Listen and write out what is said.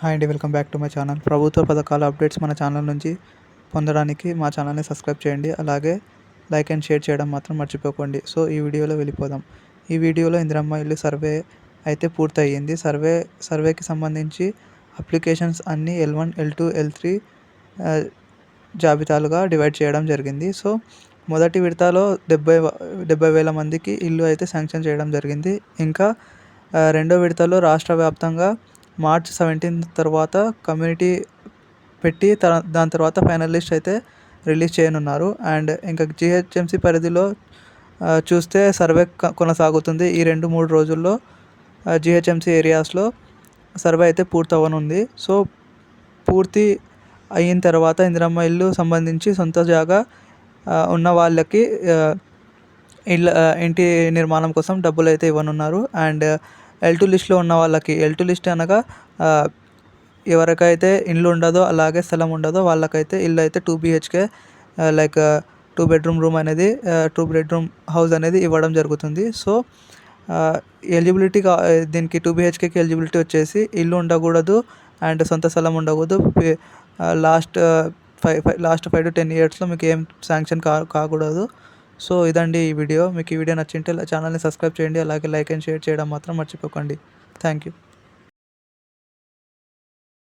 Hi అండి, welcome back to my channel. ప్రభుత్వ పథకాల అప్డేట్స్ మన ఛానల్ నుంచి పొందడానికి మా ఛానల్ని సబ్స్క్రైబ్ చేయండి. అలాగే లైక్ అండ్ షేర్ చేయడం మాత్రం మర్చిపోకండి. సో ఈ వీడియోలో వెళ్ళిపోదాం. ఈ వీడియోలో ఇందిరమ్మ ఇల్లు సర్వే అయితే పూర్తయింది. సర్వేకి సంబంధించి అప్లికేషన్స్ అన్నీ L1, L2, L3 జాబితాలుగా డివైడ్ చేయడం జరిగింది. సో మొదటి విడతలో 70,000 మందికి ఇల్లు అయితే శాంక్షన్ చేయడం జరిగింది. ఇంకా రెండో విడతలో రాష్ట్ర వ్యాప్తంగా March 17 తర్వాత కమ్యూనిటీ పెట్టి దాని తర్వాత ఫైనల్ లిస్ట్ అయితే రిలీజ్ చేయనున్నారు. అండ్ ఇంకా GHMC పరిధిలో చూస్తే సర్వే కొనసాగుతుంది. ఈ 2-3 రోజుల్లో GHMC ఏరియాస్లో సర్వే అయితే పూర్తవనుంది. సో పూర్తి అయిన తర్వాత ఇందిరమ్మ ఇల్లు సంబంధించి సొంత జాగా ఉన్న వాళ్ళకి ఇంటి నిర్మాణం కోసం డబ్బులు అయితే ఇవ్వనున్నారు. అండ్ L2 లిస్ట్లో ఉన్న వాళ్ళకి, L2 లిస్ట్ అనగా ఎవరికైతే ఇల్లు ఉండదో, అలాగే స్థలం ఉండదో వాళ్ళకైతే ఇల్లు అయితే 2 BHK లైక్ 2 బెడ్రూమ్ రూమ్ అనేది 2 బెడ్రూమ్ హౌస్ అనేది ఇవ్వడం జరుగుతుంది. సో ఎలిజిబిలిటీ దీనికి 2 BHKకి ఎలిజిబిలిటీ వచ్చేసి ఇల్లు ఉండకూడదు అండ్ సొంత స్థలం ఉండకూడదు. లాస్ట్ 5 to 10 ఇయర్స్లో మీకు ఏం శాంక్షన్ కాకూడదు. సో ఇదండి ఈ వీడియో. మీకు ఈ వీడియో నచ్చింటే ఛానల్ని సబ్స్క్రైబ్ చేయండి. అలాగే లైక్ అండ్ షేర్ చేయడం మాత్రం మర్చిపోకండి. Thank you.